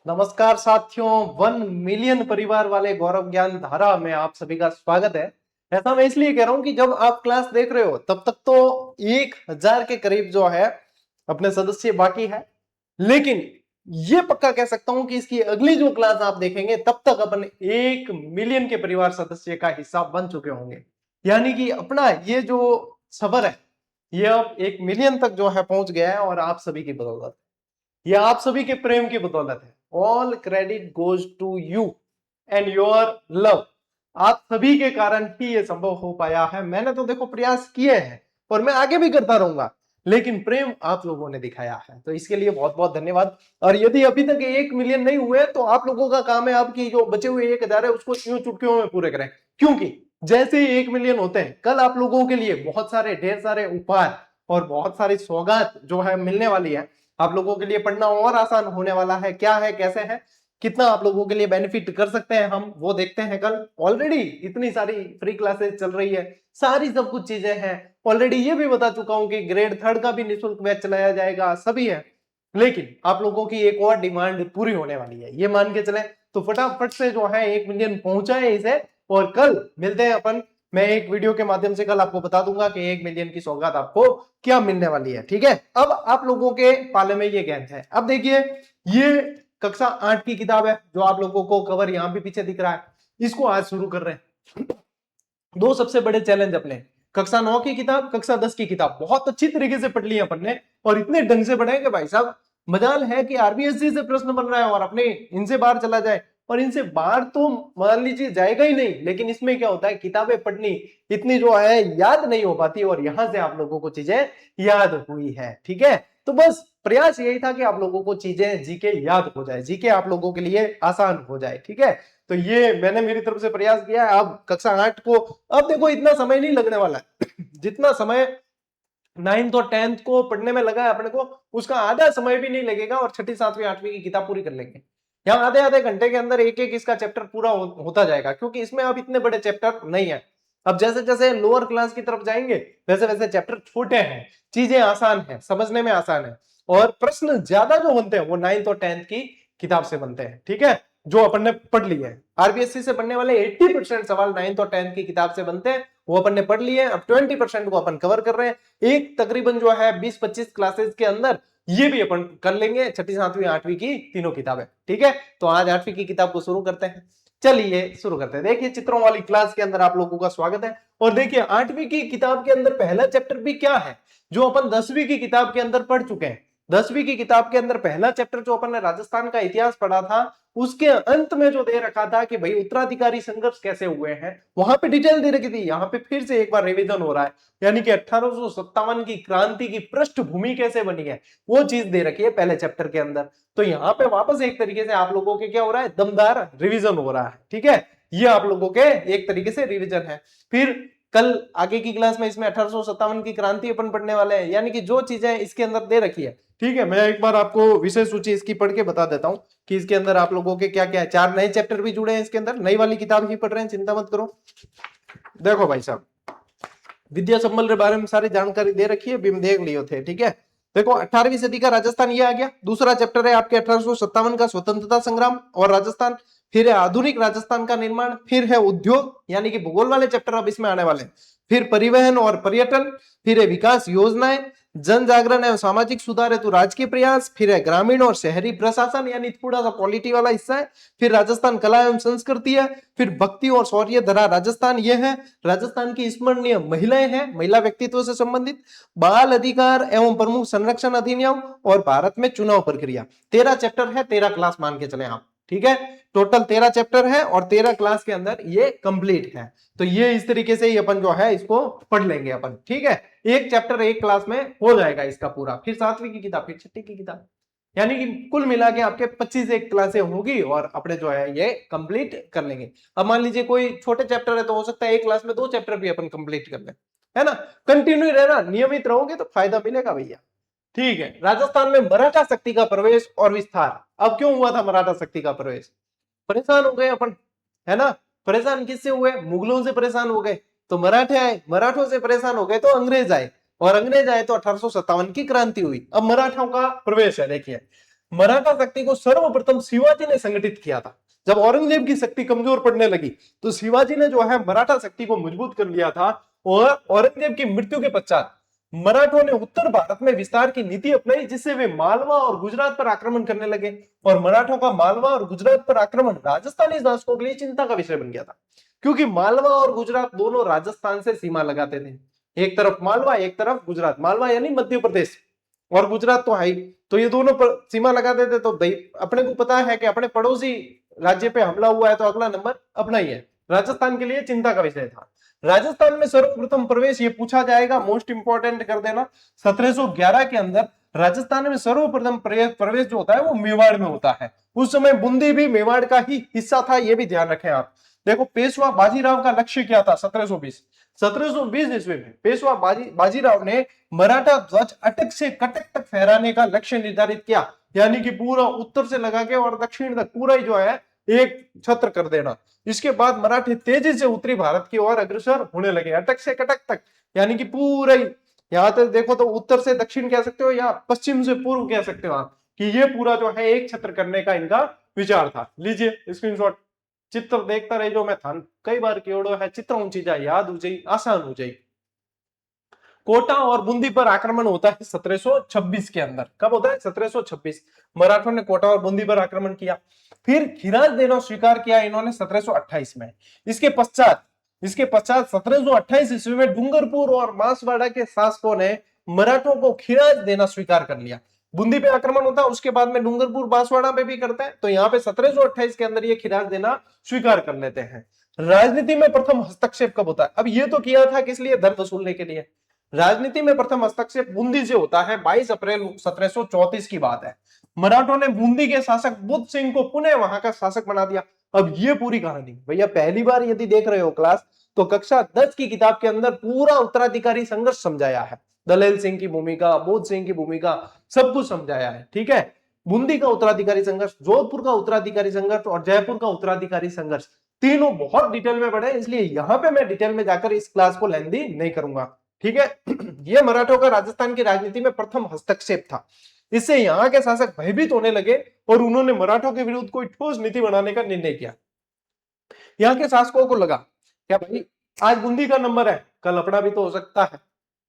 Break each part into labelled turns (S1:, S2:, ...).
S1: नमस्कार साथियों, 1 मिलियन परिवार वाले गौरव ज्ञान धारा में आप सभी का स्वागत है। ऐसा मैं इसलिए कह रहा हूं कि जब आप क्लास देख रहे हो तब तक तो 1,000 के करीब जो है अपने सदस्य बाकी है, लेकिन ये पक्का कह सकता हूं कि इसकी अगली जो क्लास आप देखेंगे तब तक अपन 1 मिलियन के परिवार सदस्य का हिस्सा बन चुके होंगे। यानी कि अपना ये जो सफर है ये अब 1 मिलियन तक जो है पहुंच गया है और आप सभी की बदौलत, ये आप सभी के प्रेम की बदौलत है। All credit goes to you and your love. आप सभी के कारण ही ये संभव हो पाया है। मैंने तो देखो प्रयास किए हैं और मैं आगे भी करता रहूंगा, लेकिन प्रेम आप लोगों ने दिखाया है, तो इसके लिए बहुत बहुत धन्यवाद। और यदि अभी तक 1 मिलियन नहीं हुए तो आप लोगों का काम है आपकी जो बचे हुए 1,000 है उसको यूं चुटकियों में पूरे करें, क्योंकि जैसे ही 1 मिलियन होते हैं कल आप लोगों के लिए बहुत सारे ढेर सारे उपहार और बहुत सारी सौगात जो है मिलने वाली है। आप लोगों के लिए पढ़ना और आसान होने वाला है। क्या है, कैसे है, कितना आप लोगों के लिए बेनिफिट कर सकते हैं हम वो देखते हैं कल। ऑलरेडी इतनी सारी फ्री क्लासेस चल रही है, सारी सब कुछ चीजें हैं। ऑलरेडी ये भी बता चुका हूं कि ग्रेड 3 का भी निःशुल्क बैच चलाया जाएगा, सभी है। लेकिन आप लोगों की एक और डिमांड पूरी होने वाली है, ये मान के चले। तो फटाफट से जो है 1 मिलियन पहुंचाए इसे, और कल मिलते हैं अपन। मैं एक वीडियो के माध्यम से कल आपको बता दूंगा कि 1 मिलियन की सौगात आपको क्या मिलने वाली है। ठीक है, अब आप लोगों के पाले में ये गेंद है। अब देखिए, ये कक्षा 8 की किताब है जो आप लोगों को कवर यहां भी पीछे दिख रहा है, इसको आज शुरू कर रहे हैं। दो सबसे बड़े चैलेंज अपने, कक्षा 9 की किताब, कक्षा 10 की किताब बहुत अच्छी तरीके से पढ़ ली है अपन ने, और इतने ढंग से पढ़े कि भाई साहब मजाल है कि आरबीएससी से प्रश्न बन रहा है और अपने इनसे बाहर चला जाए। और इनसे बाहर तो मान लीजिए जाएगा ही नहीं, लेकिन इसमें क्या होता है, किताबें पढ़नी इतनी जो है याद नहीं हो पाती, और यहां से आप लोगों को चीजें याद हुई है। ठीक है, तो बस प्रयास यही था कि आप लोगों को चीजें जीके याद हो जाए, जीके आप लोगों के लिए आसान हो जाए। ठीक है, तो ये मैंने मेरी तरफ से प्रयास किया है। अब कक्षा 8 को, अब देखो इतना समय नहीं लगने वाला है जितना समय 9th और 10th को पढ़ने में लगा है अपने को, उसका आधा समय भी नहीं लगेगा और छठी 7वीं 8वीं की किताब पूरी कर लेंगे। यहाँ आधे आधे घंटे के अंदर एक एक इसका चैप्टर पूरा होता जाएगा, क्योंकि इसमें अब इतने बड़े चैप्टर नहीं है। अब जैसे जैसे लोअर क्लास की तरफ जाएंगे वैसे वैसे चैप्टर छोटे हैं, चीजें आसान है, समझने में आसान है, और प्रश्न ज्यादा जो बनते हैं वो 9th और 10th की किताब से बनते हैं। ठीक है, जो अपन ने पढ़ ली है। आरबीएससी से बनने वाले 80% सवाल 9th और 10th की किताब से बनते हैं, वो अपन ने पढ़ लिए। अब 20% को अपन कवर कर रहे हैं, एक तकरीबन जो है 20-25 क्लासेस के अंदर ये भी अपन कर लेंगे, छठी 7वीं 8वीं की तीनों किताबें। ठीक है, तो आज 8वीं की किताब को शुरू करते हैं। चलिए शुरू करते हैं। देखिए, चित्रों वाली क्लास के अंदर आप लोगों का स्वागत है। और देखिए 8वीं की किताब के अंदर पहला चैप्टर भी क्या है जो अपन 10वीं की किताब के अंदर पढ़ चुके हैं। 10वीं की किताब के अंदर पहला चैप्टर जो अपन ने राजस्थान का इतिहास पढ़ा था, उसके अंत में जो दे रखा था कि भाई उत्तराधिकारी संघर्ष कैसे हुए हैं, वहां पे डिटेल दे रखी थी। यहाँ पे फिर से एक बार रिवीजन हो रहा है, यानी कि 1857 की क्रांति की पृष्ठभूमि कैसे बनी है वो चीज दे रखी है पहले चैप्टर के अंदर। तो यहाँ पे वापस एक तरीके से आप लोगों के क्या हो रहा है, दमदार रिवीजन हो रहा है। ठीक है, ये आप लोगों के एक तरीके से रिवीजन है। फिर कल आगे की क्लास में इसमें 1857 की क्रांति अपन पढ़ने वाले हैं, यानी कि जो चीजें इसके अंदर दे रखी है। ठीक है, मैं एक बार आपको विषय सूची इसकी पढ़ के बता देता हूं कि इसके अंदर आप लोगों के क्या क्या है। 4 नए चैप्टर भी जुड़े हैं इसके अंदर, नई वाली किताब ही पढ़ रहे हैं, चिंता मत करो। देखो भाई साहब, विद्या संबल के बारे में सारी जानकारी दे रखी है, बिम देख लियो थे। ठीक है, देखो 18वीं सदी का राजस्थान ये आ गया। दूसरा चैप्टर है आपके 1857 का स्वतंत्रता संग्राम और राजस्थान। फिर है आधुनिक राजस्थान का निर्माण। फिर है उद्योग, यानी कि भूगोल वाले चैप्टर अब इसमें आने वाले हैं। फिर परिवहन और पर्यटन। फिर है विकास योजनाएं, जन जागरण एवं सामाजिक सुधार हेतु राजकीय प्रयास। फिर है ग्रामीण और शहरी प्रशासन, यानी थोड़ा सा पॉलिटी वाला हिस्सा है। फिर राजस्थान कला एवं संस्कृति है। फिर भक्ति और शौर्य धरा राजस्थान ये है। राजस्थान की स्मरणीय महिलाएं हैं, महिला व्यक्तित्व से संबंधित। बाल अधिकार एवं प्रमुख संरक्षण अधिनियम और भारत में चुनाव प्रक्रिया। 13 चैप्टर है, 13 क्लास मान के चले आप। ठीक है, टोटल 13 चैप्टर है और 13 क्लास के अंदर ये कंप्लीट है। तो ये इस तरीके से ही अपन जो है इसको पढ़ लेंगे अपन। ठीक है, एक चैप्टर एक क्लास में हो जाएगा इसका पूरा। फिर 7वीं की किताब, फिर 6ठी की किताब, यानी कि कुल मिला के आपके 25 एक क्लासें होगी और अपने जो है ये कंप्लीट कर लेंगे। अब मान लीजिए कोई छोटे चैप्टर है तो हो सकता है एक क्लास में 2 चैप्टर भी अपन कंप्लीट कर लें, है ना। कंटिन्यू रहना, नियमित रहोगे तो फायदा मिलेगा भैया। ठीक है, राजस्थान में मराठा शक्ति का प्रवेश और विस्तार। अब क्यों हुआ था मराठा शक्ति का प्रवेश? परेशान हो गए अपन, है ना। परेशान किससे हुए? मुगलों से परेशान हो गए तो मराठे आए, मराठों से परेशान हो गए तो अंग्रेज आए, और अंग्रेज आए तो 1857 की क्रांति हुई। अब मराठाओं का प्रवेश है। देखिए मराठा शक्ति को सर्वप्रथम शिवाजी ने संगठित किया था। जब औरंगजेब की शक्ति कमजोर पड़ने लगी तो शिवाजी ने जो है मराठा शक्ति को मजबूत कर लिया था। और औरंगजेब की मृत्यु के पश्चात मराठों ने उत्तर भारत में विस्तार की नीति अपनाई, जिससे वे मालवा और गुजरात पर आक्रमण करने लगे। और मराठों का मालवा और गुजरात पर आक्रमण राजस्थानी शासकों के लिए चिंता का विषय बन गया था, क्योंकि मालवा और गुजरात दोनों राजस्थान से सीमा लगाते थे। एक तरफ मालवा, एक तरफ गुजरात। मालवा यानी मध्य प्रदेश और गुजरात तो है ही, तो ये दोनों पर सीमा लगाते थे। तो अपने को पता है कि अपने पड़ोसी राज्य पे हमला हुआ है तो अगला नंबर अपना ही है। राजस्थान के लिए चिंता का विषय था। राजस्थान में सर्वप्रथम प्रवेश, ये पूछा जाएगा, मोस्ट इंपॉर्टेंट कर देना, 1711 के अंदर राजस्थान में सर्वप्रथम प्रवेश जो होता है वो मेवाड़ में होता है। उस समय बूंदी भी मेवाड़ का ही हिस्सा था, ये भी ध्यान रखें आप। देखो पेशवा बाजीराव का लक्ष्य क्या था 1720 ईस्वी में पेशवा बाजीराव ने मराठा ध्वज अटक से कटक तक फहराने का लक्ष्य निर्धारित किया, यानी कि पूरा उत्तर से लगा के और दक्षिण तक पूरा ही जो है एक छत्र कर देना। इसके बाद मराठे तेजी से उत्तरी भारत की ओर अग्रसर होने लगे, अटक से कटक तक, यानी कि पूरा ही, यहां तक देखो तो उत्तर से दक्षिण कह सकते हो या पश्चिम से पूर्व कह सकते हो आप, कि ये पूरा जो है एक छत्र करने का इनका विचार था। लीजिए स्क्रीनशॉट, चित्र देखता रहे जो मैं था कई बार केवड़ो है, चित्र ऊंची जाए याद हो जाए, आसान हो जाए। कोटा और बूंदी पर आक्रमण होता है 1726 के अंदर। कब होता है? 1726। मराठों ने कोटा और बूंदी पर आक्रमण किया। फिर खिराज देना स्वीकार किया इन्होंने 1728 में। इसके पश्चात 1728 ईस्वी में डूंगरपुर और बांसवाड़ा के शासकों ने मराठों को खिराज देना स्वीकार कर लिया। बूंदी पे आक्रमण होता है, उसके बाद में डूंगरपुर बांसवाड़ा पे भी करता है, तो यहाँ पे 1728 के अंदर ये खिराज देना स्वीकार कर लेते हैं। राजनीति में प्रथम हस्तक्षेप कब होता है? अब ये तो किया था किस लिए? धन वसूलने के लिए। राजनीति में प्रथम हस्तक्षेप बूंदी से होता है, 22 अप्रैल 1734 की बात है। मराठों ने बूंदी के शासक बुद्ध सिंह को पुनः वहां का शासक बना दिया। अब ये पूरी कहानी भैया पहली बार यदि देख रहे हो क्लास, तो कक्षा 10 की किताब के अंदर पूरा उत्तराधिकारी संघर्ष समझाया है। दलेल सिंह की भूमिका, बुद्ध सिंह की भूमिका, सब कुछ समझाया है। ठीक है, बूंदी का उत्तराधिकारी संघर्ष, जोधपुर का उत्तराधिकारी संघर्ष और जयपुर का उत्तराधिकारी संघर्ष, तीनों बहुत डिटेल में पढ़े, इसलिए यहां पे मैं डिटेल में जाकर इस क्लास को लेंदी नहीं करूंगा। ठीक है, यह मराठों का राजस्थान की राजनीति में प्रथम हस्तक्षेप था। इससे यहाँ के शासक भयभीत होने लगे और उन्होंने मराठों के विरुद्ध कोई ठोस नीति बनाने का निर्णय किया। यहाँ के शासकों को लगा क्या भाई आज बूंदी का नंबर है, कल अपना भी तो हो सकता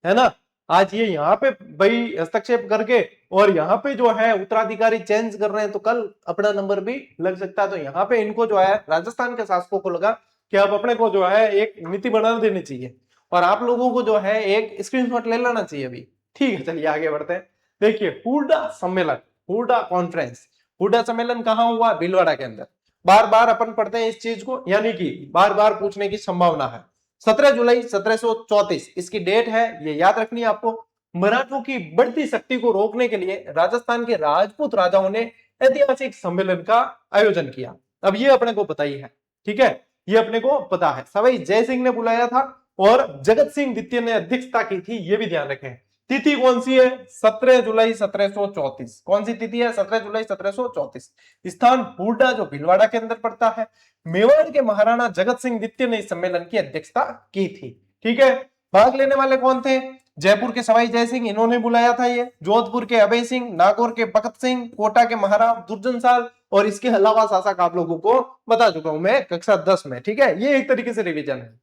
S1: है ना। आज ये यहाँ पे भाई हस्तक्षेप करके और यहाँ पे जो है उत्तराधिकारी चेंज कर रहे हैं, तो कल अपना नंबर भी लग सकता है। तो यहाँ पे इनको जो है राजस्थान के शासकों को लगा कि अब अपने को जो है एक नीति बना देनी चाहिए और आप लोगों को जो है एक स्क्रीनशॉट ले लेना चाहिए अभी। ठीक है, चलिए आगे बढ़ते हैं। देखिए हुडा सम्मेलन, हुडा कॉन्फ्रेंस, हुडा सम्मेलन कहाँ हुआ? भीलवाड़ा के अंदर। बार बार अपन पढ़ते हैं इस चीज को, यानी कि बार बार पूछने की संभावना है। 17 जुलाई 1734 इसकी डेट है, ये याद रखनी है आपको। मराठों की बढ़ती शक्ति को रोकने के लिए राजस्थान के राजपूत राजाओं ने ऐतिहासिक सम्मेलन का आयोजन किया। अब ये अपने को पता ही है, ठीक है, ये अपने को पता है। सवाई जय सिंह ने बुलाया था और जगत सिंह द्वितीय ने अध्यक्षता की थी, ये भी ध्यान रखें। तिथि कौन सी है? 17 जुलाई 1734। कौन सी तिथि है? 17 जुलाई 1734। स्थान हुडा जो भीलवाड़ा के अंदर पड़ता है। मेवाड़ के महाराणा जगत सिंह द्वितीय ने इस सम्मेलन की अध्यक्षता की थी। ठीक है, भाग लेने वाले कौन थे? जयपुर के सवाई जय सिंह, इन्होंने बुलाया था ये। जोधपुर के अभय सिंह, नागौर के बखत सिंह, कोटा के महाराज दुर्जन साल और इसके अलावा शासक आप लोगों को बता चुका हूं मैं कक्षा 10 में। ठीक है, ये एक तरीके से रिवीजन है।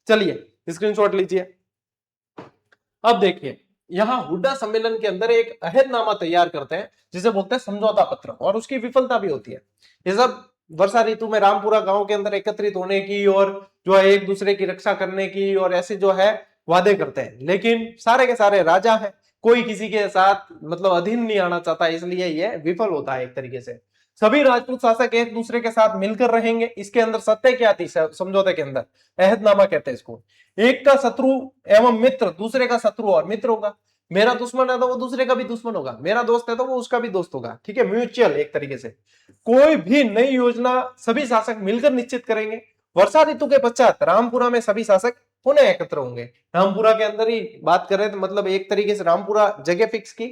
S1: चलिए स्क्रीनशॉट लीजिए। अब देखिए यहां हुड्डा सम्मेलन के अंदर एक अहदनामा तैयार करते हैं जिसे बोलते हैं समझौता पत्र, और उसकी विफलता भी होती है। ये सब वर्षा ऋतु में रामपुरा गांव के अंदर एकत्रित होने की और जो है एक दूसरे की रक्षा करने की और ऐसे जो है वादे करते हैं, लेकिन सारे के सारे राजा हैं, कोई किसी के साथ मतलब अधीन नहीं आना चाहता, इसलिए ये विफल होता है एक तरीके से। सभी राजपूत शासक एक दूसरे के साथ मिलकर रहेंगे। इसके अंदर सत्य क्या थी समझौते के अंदर? अहदनामा कहते हैं इसको। एक का शत्रु एवं मित्र दूसरे का शत्रु और मित्र होगा। मेरा दुश्मन है तो वो दूसरे का भी दुश्मन होगा, मेरा दोस्त है तो वो उसका भी दोस्त होगा। ठीक है, म्यूचुअल एक तरीके से। कोई भी नई योजना सभी शासक मिलकर निश्चित करेंगे। वर्षा ऋतु के पश्चात रामपुरा में सभी शासक पुनः एकत्र होंगे। रामपुरा के अंदर ही बात करें तो मतलब एक तरीके से रामपुरा जगह फिक्स की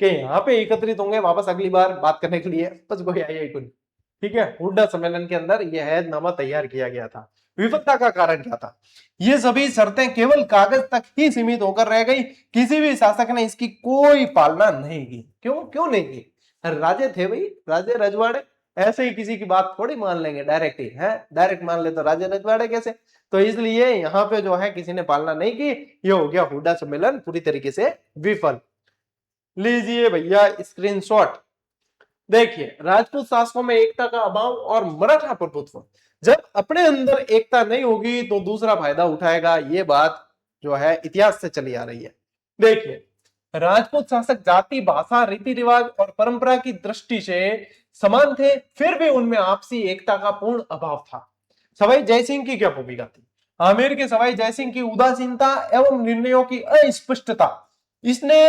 S1: कि यहाँ पे एकत्रित होंगे वापस अगली बार बात करने के लिए, बस कोई आई कुछ। ठीक है, हुड्डा सम्मेलन के अंदर यह अहदनामा तैयार किया गया था। विफलता का कारण क्या था? ये सभी शर्तें केवल कागज तक ही सीमित होकर रह गई, किसी भी शासक ने इसकी कोई पालना नहीं की। क्यों क्यों नहीं की? राजे थे भाई, राजे रजवाड़े, ऐसे ही किसी की बात थोड़ी मान लेंगे डायरेक्ट ही है, डायरेक्ट मान ले तो राजे रजवाड़े कैसे? तो इसलिए यहाँ पे जो है किसी ने पालना नहीं की, ये हो गया हुड्डा सम्मेलन पूरी तरीके से विफल। लीजिए भैया स्क्रीनशॉट, देखिए राजपूत शासकों में एकता का अभाव और मराठा प्रभुत्व। जब अपने अंदर एकता नहीं होगी तो दूसरा फायदा उठाएगा, ये बात जो है इतिहास से चली आ रही है। देखिए राजपूत शासक जाति, भाषा, रीति रिवाज और परंपरा की दृष्टि से समान थे, फिर भी उनमें आपसी एकता का पूर्ण अभाव था। सवाई जयसिंह की क्या भूमिका थी? आमेर के सवाई जयसिंह की उदासीनता एवं निर्णयों की अस्पष्टता, इसने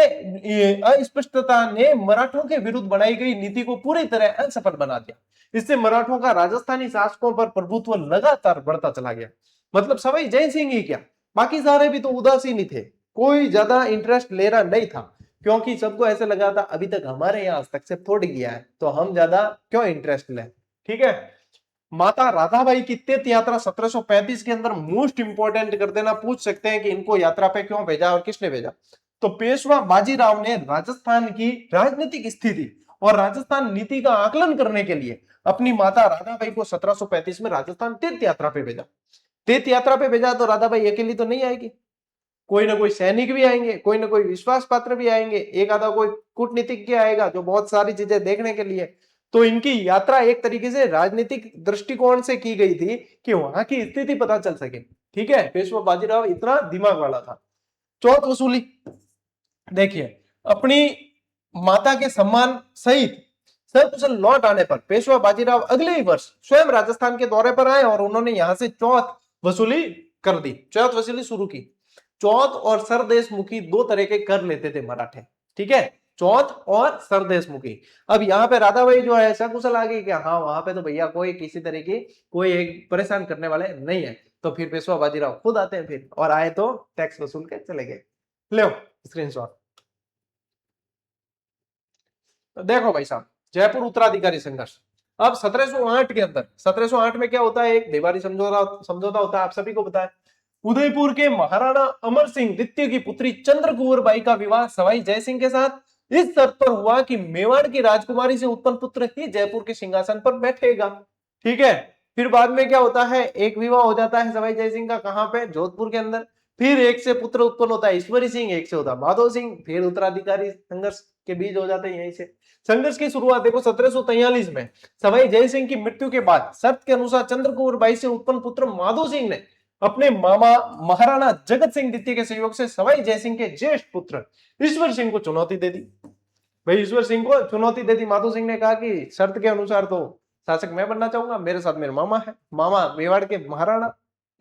S1: अस्पष्टता ने मराठों के विरुद्ध बनाई गई नीति को पूरी तरह असफल बना दिया। इससे मराठों का राजस्थानी शासकों पर प्रभुत्व लगातार बढ़ता चला गया। मतलब सवाई जय सिंह ही क्या, बाकी सारे भी तो उदासीन ही थे, कोई ज्यादा इंटरेस्ट ले रहा नहीं था, क्योंकि सबको ऐसे लगा था अभी तक हमारे यहाँ हस्तक्षेप थोड़ी किया है तो हम ज्यादा क्यों इंटरेस्ट लें। ठीक है। माता राधाबाई की तीर्थ यात्रा 1735 के अंदर मोस्ट इंपोर्टेंट कर देना, पूछ सकते हैं कि इनको यात्रा पे क्यों भेजा और किसने भेजा। तो पेशवा बाजीराव ने राजस्थान की राजनीतिक स्थिति और राजस्थान नीति का आकलन करने के लिए अपनी माता राधाबाई को 1735 में राजस्थान तीर्थ यात्रा पे भेजा। तीर्थ यात्रा पे भेजा तो राधाबाई अकेली तो नहीं आएगी, कोई ना कोई सैनिक भी आएंगे, कोई ना कोई विश्वास पात्र भी आएंगे, एक आधा कोई कूटनीतिज्ञ आएगा जो बहुत सारी चीजें देखने के लिए। तो इनकी यात्रा एक तरीके से राजनीतिक दृष्टिकोण से की गई थी कि वहां की स्थिति पता चल सके। ठीक है, पेशवा बाजीराव इतना दिमाग वाला था। चौथ वसूली, देखिए अपनी माता के सम्मान सहित सकुशल लौट आने पर पेशवा बाजीराव अगले ही वर्ष स्वयं राजस्थान के दौरे पर आए और उन्होंने यहां से चौथ वसूली कर दी, चौथ वसूली शुरू की। चौथ और सरदेशमुखी दो तरह के कर लेते थे मराठे। ठीक है, चौथ और सरदेशमुखी। अब यहाँ पे राधाबाई जो है सकुशल आ गई कि हाँ वहां पे तो भैया कोई किसी तरह की कोई एक परेशान करने वाले नहीं है, तो फिर पेशवा बाजीराव खुद आते हैं फिर, और आए तो टैक्स वसूल के चले गए। लो स्क्रीनशॉट। तो देखो भाई साहब, जयपुर उत्तराधिकारी संघर्ष। अब 1708 के अंदर, 1708 में क्या होता है, एक देवारी समझौता समझौता होता है, आप सभी को पता है। उदयपुर के महाराणा अमर सिंह द्वितीय की पुत्री चंद्रकुंवर बाई का विवाह सवाई जयसिंह के साथ इस शर्त पर हुआ कि मेवाड़ की राजकुमारी से उत्पन्न पुत्र ही जयपुर के सिंहासन पर बैठेगा। ठीक है। फिर बाद में क्या होता है, एक विवाह हो जाता है सवाई जयसिंह का, कहां पे, जोधपुर के अंदर। फिर एक से पुत्र उत्पन्न होता है ईश्वरी सिंह, एक से होता है माधव सिंह, फिर उत्तराधिकारी संघर्ष के बीज हो जाते हैं यहीं से। संघर्ष की शुरुआत देखो 1743 में सवाई जय सिंह की मृत्यु के बाद शर्त के अनुसार चंद्रकुंवर बाई से उत्पन्न पुत्र माधो सिंह ने अपने मामा महाराणा जगत सिंह द्वितीय के सहयोग से सवाई जय सिंह के ज्येष्ठ पुत्र ईश्वर सिंह को चुनौती दे दी। भाई ईश्वर सिंह को चुनौती दे दी, माधो सिंह ने कहा कि शर्त के अनुसार तो शासक मैं बनना चाहूंगा, मेरे साथ मेरे मामा है, मामा मेवाड़ के महाराणा।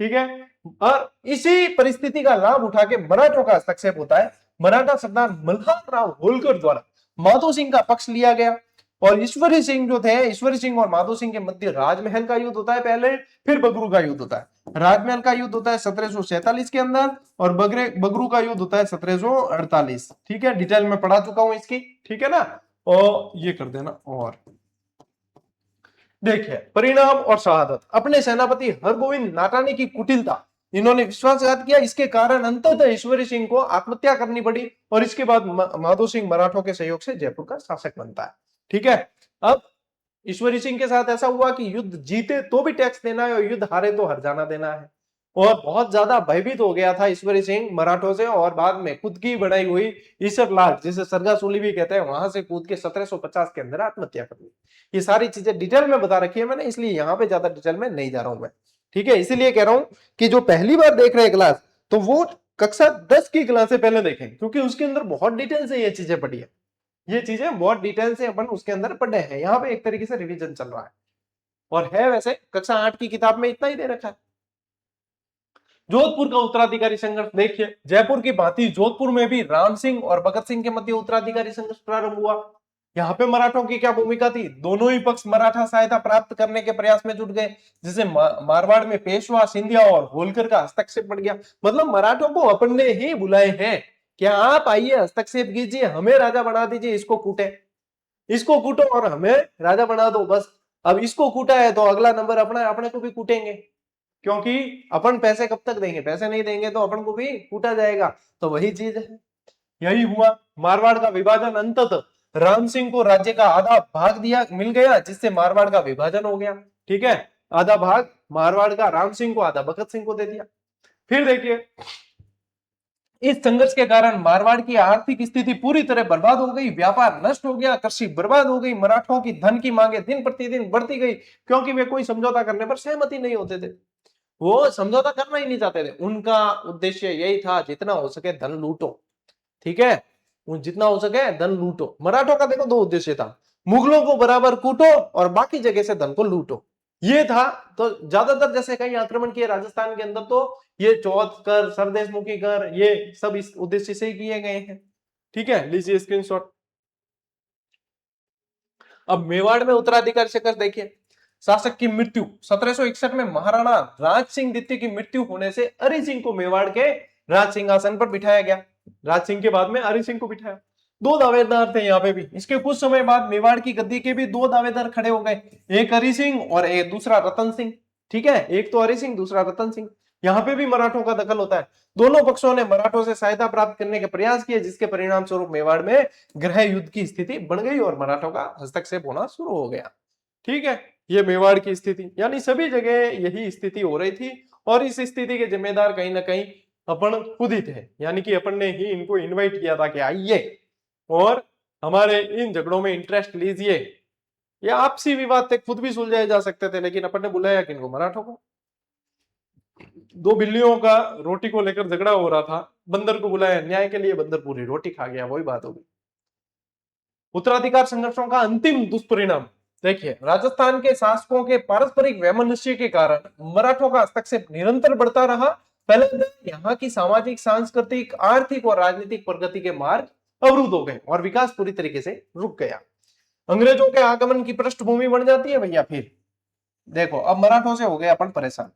S1: ठीक है। और इसी परिस्थिति का लाभ उठा के मराठों का हस्तक्षेप होता है। मराठा सरदार मल्हार राव होलकर द्वारा माधो सिंह का पक्ष लिया गया, और ईश्वरी सिंह जो थे, ईश्वरी सिंह और माधो सिंह के मध्य राजमहल का युद्ध होता है पहले, फिर बगरू का युद्ध होता है। राजमहल का युद्ध होता है 1747 के अंदर, और बगरू का युद्ध होता है 1748। ठीक है, डिटेल में पढ़ा चुका हूं इसकी। ठीक है ना, और ये कर देना। और देखिए परिणाम और शहादत, अपने सेनापति हरगोविंद नाटानी की कुटिलता, इन्होंने विश्वासघात किया, इसके कारण अंततः ईश्वरी सिंह को आत्महत्या करनी पड़ी, और इसके बाद माधो सिंह मराठों के सहयोग से जयपुर का शासक बनता है। ठीक है। अब ईश्वरी सिंह के साथ ऐसा हुआ कि युद्ध जीते तो भी टैक्स देना है और युद्ध हारे तो हरजाना देना है, और बहुत ज्यादा भयभीत हो गया था ईश्वरी सिंह मराठों से, और बाद में खुद की बनाई हुई ईसर लाट, जिसे सरगासूली भी कहते हैं, वहां से कूद के 1750 के अंदर आत्महत्या कर ली। ये सारी चीजें डिटेल में बता रखी है मैंने, इसलिए यहाँ पे ज्यादा डिटेल में नहीं जा रहा हूं मैं। ठीक है, इसीलिए कह रहा हूं कि जो पहली बार देख रहे हैं क्लास, तो वो कक्षा 10 की क्लास से पहले देखें, क्योंकि उसके अंदर बहुत डिटेल से ये चीजें पढ़ी है, ये चीजें बहुत डिटेल से अपन उसके अंदर पढ़े हैं। यहाँ पे एक तरीके से रिवीजन चल रहा है, और है वैसे कक्षा 8 की किताब में इतना ही दे रखा है। जोधपुर का उत्तराधिकारी संघर्ष, देखिए जयपुर की भांति जोधपुर में भी राम सिंह और भगत सिंह के मध्य उत्तराधिकारी संघर्ष प्रारंभ हुआ। यहाँ पे मराठों की क्या भूमिका थी, दोनों ही पक्ष मराठा सहायता प्राप्त करने के प्रयास में जुट गए, जिसे मारवाड़ में पेशवा, सिंधिया और होलकर का हस्तक्षेप बढ़ गया। मतलब मराठों को अपन ने ही बुलाए हैं, क्या आप आइए हस्तक्षेप कीजिए, हमें राजा बना दीजिए, इसको कूटे, इसको कूटो और हमें राजा बना दो बस। अब इसको कूटा है तो अगला नंबर अपना, अपने को भी कूटेंगे। क्योंकि अपन पैसे कब तक देंगे, पैसे नहीं देंगे तो अपन को भी कूटा जाएगा। तो वही चीज है, यही हुआ। मारवाड़ का विभाजन, अंततः राम सिंह को राज्य का आधा भाग दिया मिल गया, जिससे मारवाड़ का विभाजन हो गया। ठीक है, आधा भाग मारवाड़ का राम सिंह को, आधा भगत सिंह को दे दिया। फिर देखिए, इस संघर्ष के कारण मारवाड़ की आर्थिक स्थिति पूरी तरह बर्बाद हो गई, व्यापार नष्ट हो गया, कृषि बर्बाद हो गई, मराठों की धन की मांगे दिन प्रतिदिन बढ़ती गई, क्योंकि वे कोई समझौता करने पर सहमति नहीं होते थे। वो समझौता करना ही नहीं चाहते थे। उनका उद्देश्य यही था, जितना हो सके धन लूटो। ठीक है, जितना हो सके धन लूटो। मराठों का देखो दो उद्देश्य था, मुगलों को बराबर कूटो और बाकी जगह से धन को लूटो, ये था। तो ज्यादातर जैसे कई आक्रमण किए राजस्थान के अंदर, तो ये चौथ कर, सरदेशमुखी कर, ये सब इस उद्देश्य से ही किए गए हैं। ठीक है, लीजिए स्क्रीनशॉट। अब मेवाड़ में उत्तराधिकार चक्र देखिए। शासक की मृत्यु 1761 में महाराणा राज सिंह द्वितीय की मृत्यु होने से अरि सिंह को मेवाड़ के राज सिंहासन पर बिठाया गया। राज सिंह के बाद में अरि सिंह को बिठाया। दो दावेदार थे यहाँ पे भी। इसके कुछ समय बाद मेवाड़ की गद्दी के भी दो दावेदार खड़े हो गए, एक अरि सिंह और एक दूसरा रतन सिंह। ठीक है, एक तो अरि सिंह, दूसरा रतन सिंह। यहाँ पे भी मराठों का दखल होता है। दोनों पक्षों ने मराठों से सहायता प्राप्त करने के प्रयास किए, जिसके परिणाम स्वरूप मेवाड़ में गृह युद्ध की स्थिति बन गई और मराठों का हस्तक्षेप होना शुरू हो गया। ठीक है, ये मेवाड़ की स्थिति, यानी सभी जगह यही स्थिति हो रही थी। और इस स्थिति के जिम्मेदार कहीं ना कहीं अपन खुद ही थे, यानी कि अपन ने ही इनको इनवाइट किया था कि आइए और हमारे इन झगड़ों में इंटरेस्ट लीजिए। ये आपसी विवाद थे, खुद भी सुलझाए जा सकते थे, लेकिन अपन ने बुलाया किनको? मराठों को। दो बिल्लियों का रोटी को लेकर झगड़ा हो रहा था, बंदर को बुलाया न्याय के लिए, बंदर पूरी रोटी खा गया, वही बात होगी। उत्तराधिकार संघर्षों का अंतिम दुष्परिणाम देखिए, राजस्थान के शासकों के पारस्परिक वैमनस्य के कारण मराठों का हस्तक्षेप निरंतर बढ़ता रहा। पहले यहाँ की सामाजिक, सांस्कृतिक, आर्थिक और राजनीतिक प्रगति के मार्ग अवरुद्ध हो गए और विकास पूरी तरीके से रुक गया। अंग्रेजों के आगमन की पृष्ठभूमि बन जाती है भैया। फिर देखो, अब मराठों से हो गए अपन परेशान।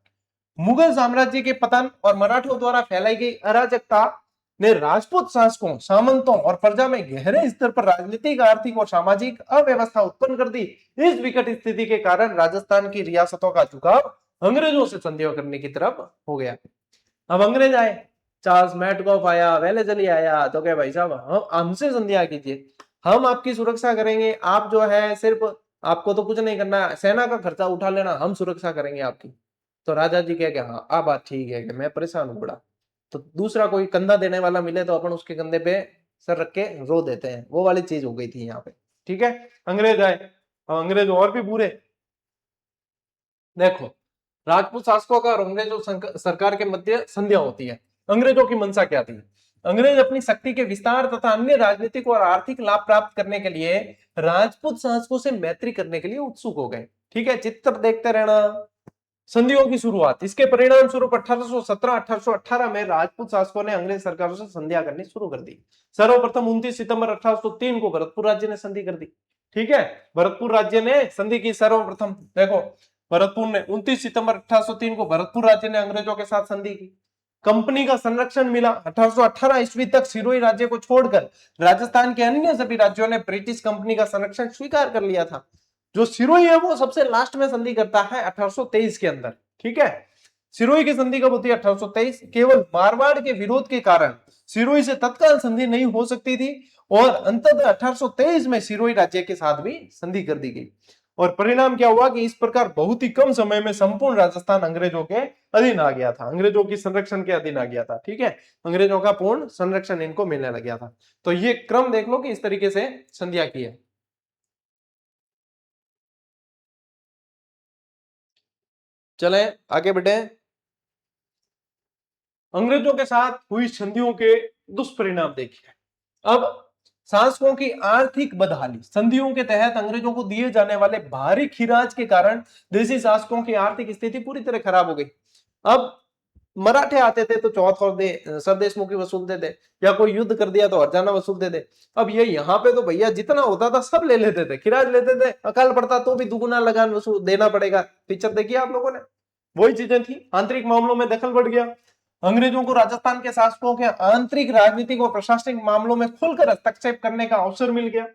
S1: मुगल साम्राज्य के पतन और मराठों द्वारा फैलाई गई अराजकता ने राजपूत शासकों, सामंतों और प्रजा में गहरे स्तर पर राजनीतिक, आर्थिक और सामाजिक अव्यवस्था उत्पन्न कर दी। इस विकट स्थिति के कारण राजस्थान की रियासतों का झुकाव अंग्रेजों से संधियां करने की तरफ हो गया। अब अंग्रेज आए, चार्ल्स मैडगॉफ आया, वेलेस्ली आया, तो क्या भाई साहब हम हमसे संधियां कीजिए, हम आपकी सुरक्षा करेंगे, आप जो है सिर्फ आपको तो कुछ नहीं करना, सेना का खर्चा उठा लेना, हम सुरक्षा करेंगे आपकी। तो राजा जी कह हाँ आ बात ठीक है कि मैं परेशान हूं बड़ा, तो दूसरा कोई कंधा देने वाला मिले तो अपन उसके कंधे पे सर रख के रो देते हैं, वो वाली चीज हो गई थी यहाँ पे। ठीक है, अंग्रेज आए, अंग्रेज और भी बुरे। देखो, राजपूत शासकों का और अंग्रेजों सरकार के मध्य संधिया होती है। अंग्रेजों की मंशा क्या थी? अंग्रेज अपनी शक्ति के विस्तार तथा अन्य राजनीतिक और आर्थिक लाभ प्राप्त करने के लिए राजपूत शासकों से मैत्री करने के लिए उत्सुक हो गए। ठीक है, चित्र देखते रहना। संधियों की शुरुआत, इसके परिणाम स्वरूप 1817-1818 में राजपूत शासकों ने अंग्रेज सरकारों से संधियां करनी शुरू कर दी। सर्वप्रथम 29 सितंबर 1803 को भरतपुर राज्य ने संधि कर दी। ठीक है, भरतपुर राज्य ने संधि की सर्वप्रथम। देखो, भरतपुर ने 29 सितंबर 1803 को भरतपुर राज्य ने अंग्रेजों के साथ संधि की। कंपनी का संरक्षण मिला। 1818 ईस्वी तक सिरोही राज्य को छोड़कर राजस्थान के अन्य सभी राज्यों ने ब्रिटिश कंपनी का संरक्षण स्वीकार कर लिया था। जो सिरोही है वो सबसे लास्ट में संधि करता है 1823 के अंदर। ठीक है, सिरोही की संधि कब होती है? 1823। केवल मारवाड़ के विरोध के कारण सिरोही से तत्काल संधि नहीं हो सकती थी और अंततः 1823 में सिरोही राज्य के साथ भी संधि कर दी गई। और परिणाम क्या हुआ कि इस प्रकार बहुत ही कम समय में संपूर्ण राजस्थान अंग्रेजों के अधीन आ गया था, अंग्रेजों की संरक्षण के अधीन आ गया था। ठीक है, अंग्रेजों का पूर्ण संरक्षण इनको मिलने लग गया था। तो ये क्रम देख लो कि इस तरीके से संधियां की है। चले आगे बढ़े। अंग्रेजों के साथ हुई संधियों के दुष्परिणाम देखिए। अब शासकों की आर्थिक बदहाली। संधियों के तहत अंग्रेजों को दिए जाने वाले भारी खिराज के कारण देशी शासकों की आर्थिक स्थिति पूरी तरह खराब हो गई। अब मराठे आते थे तो चौथ और सरदेशमुखी वसूलते थे, या कोई युद्ध कर दिया तो हरजाना वसूलते थे। अब ये यहाँ पे तो भैया जितना होता था सब ले लेते थे, खिराज लेते थे, अकाल पड़ता तो भी दुगुना लगान वसूल देना पड़ेगा। पिक्चर देखिए आप लोगों ने, वही चीजें थी। आंतरिक मामलों में दखल बढ़ गया। अंग्रेजों को राजस्थान के शासकों के आंतरिक राजनीतिक और प्रशासनिक मामलों में खुलकर हस्तक्षेप करने का अवसर मिल गया।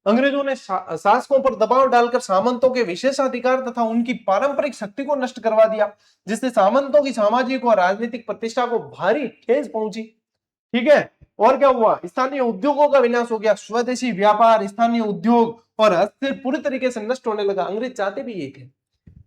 S1: अंग्रेजों ने शासकों पर दबाव डालकर सामंतों के विशेषाधिकार तथा उनकी पारंपरिक शक्ति को नष्ट करवा दिया, जिससे सामंतों की सामाजिक और राजनीतिक प्रतिष्ठा को भारी ठेस पहुंची। ठीक है। और क्या हुआ, स्थानीय उद्योगों का विनाश हो गया, स्वदेशी व्यापार, स्थानीय उद्योग और हस्तशिल्प पूरी तरीके से नष्ट होने लगा। अंग्रेज चाहते भी ये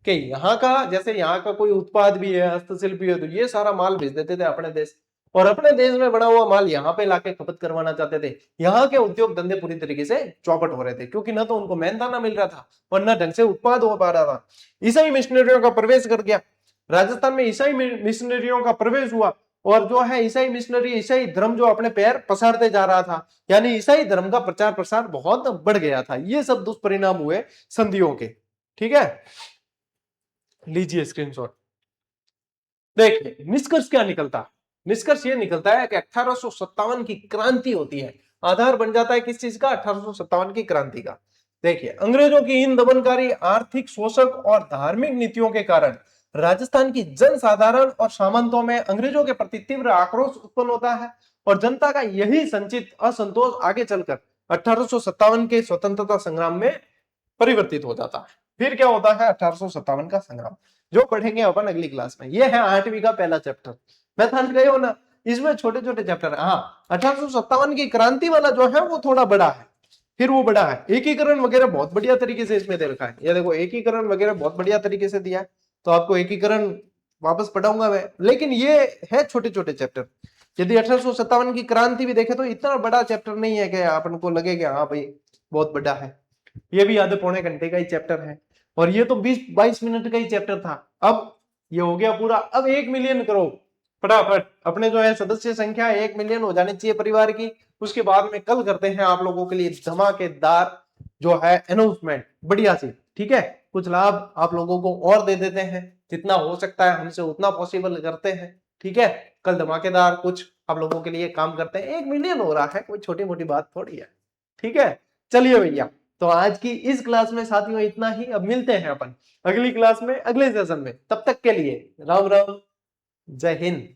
S1: कि यहाँ का, जैसे यहाँ का कोई उत्पाद भी है, हस्तशिल्प भी है, तो ये सारा माल भेज देते थे अपने देश, और अपने देश में बना हुआ माल यहाँ पे लाके खपत करवाना चाहते थे। यहाँ के उद्योग धंधे पूरी तरीके से चौपट हो रहे थे, क्योंकि न तो उनको मेहनताना मिल रहा था और न ढंग से उत्पाद हो पा रहा था। ईसाई मिशनरियों का प्रवेश कर गया राजस्थान में, ईसाई मिशनरियों का प्रवेश हुआ, और जो है ईसाई मिशनरी, ईसाई धर्म जो अपने पैर पसारते जा रहा था, यानी ईसाई धर्म का प्रचार प्रसार बहुत बढ़ गया था। ये सब दुष्परिणाम हुए संधियों के। ठीक है, लीजिए स्क्रीनशॉट। देखिए निष्कर्ष क्या निकलता है, निष्कर्ष ये निकलता है कि 1857 की क्रांति होती है, आधार बन जाता है किस चीज का, 1857 की क्रांति का। देखिए अंग्रेजों की इन दमनकारी आर्थिक शोषक और धार्मिक नीतियों के कारण राजस्थान की जनसाधारण और सामंतों में अंग्रेजों के प्रति तीव्र आक्रोश उत्पन्न होता है, और जनता का यही संचित असंतोष आगे चलकर 1857 के स्वतंत्रता संग्राम में परिवर्तित हो जाता है। फिर क्या होता है 1857 का संग्राम, जो पढ़ेंगे अपन अगली क्लास में। ये है 8वीं का पहला चैप्टर। मैं समझ गए हो ना, इसमें छोटे छोटे चैप्टर है। हाँ, 1857 की क्रांति वाला जो है वो थोड़ा बड़ा है, फिर वो बड़ा है। एकीकरण वगैरह बहुत बढ़िया तरीके से इसमें दे रखा है, ये देखो एकीकरण वगैरह बहुत बढ़िया तरीके से दिया है, तो आपको एकीकरण वापस पढ़ाऊंगा मैं, लेकिन ये है छोटे छोटे चैप्टर। यदि 1857 की क्रांति भी देखे तो इतना बड़ा चैप्टर नहीं है कि अपन को लगे कि हाँ भाई बहुत बड़ा है। ये भी आधे पौने घंटे का ही चैप्टर है, और ये तो 20-22 मिनट का ही चैप्टर था। अब ये हो गया पूरा। अब 1 मिलियन करो फटाफट, अपने जो है सदस्य संख्या 1 मिलियन हो जानी चाहिए परिवार की। उसके बाद में कल करते हैं आप लोगों के लिए धमाकेदार जो है अनाउंसमेंट, बढ़िया सी। ठीक है, कुछ लाभ आप लोगों को और दे देते हैं, जितना हो सकता है हमसे उतना पॉसिबल करते हैं। ठीक है, कल धमाकेदार कुछ आप लोगों के लिए काम करते हैं। 1 मिलियन हो रहा है, कोई छोटी मोटी बात थोड़ी है। ठीक है, चलिए भैया, तो आज की इस क्लास में साथियों इतना ही। अब मिलते हैं अपन अगली क्लास में, अगले सेशन में। तब तक के लिए राम राम, जय हिंद।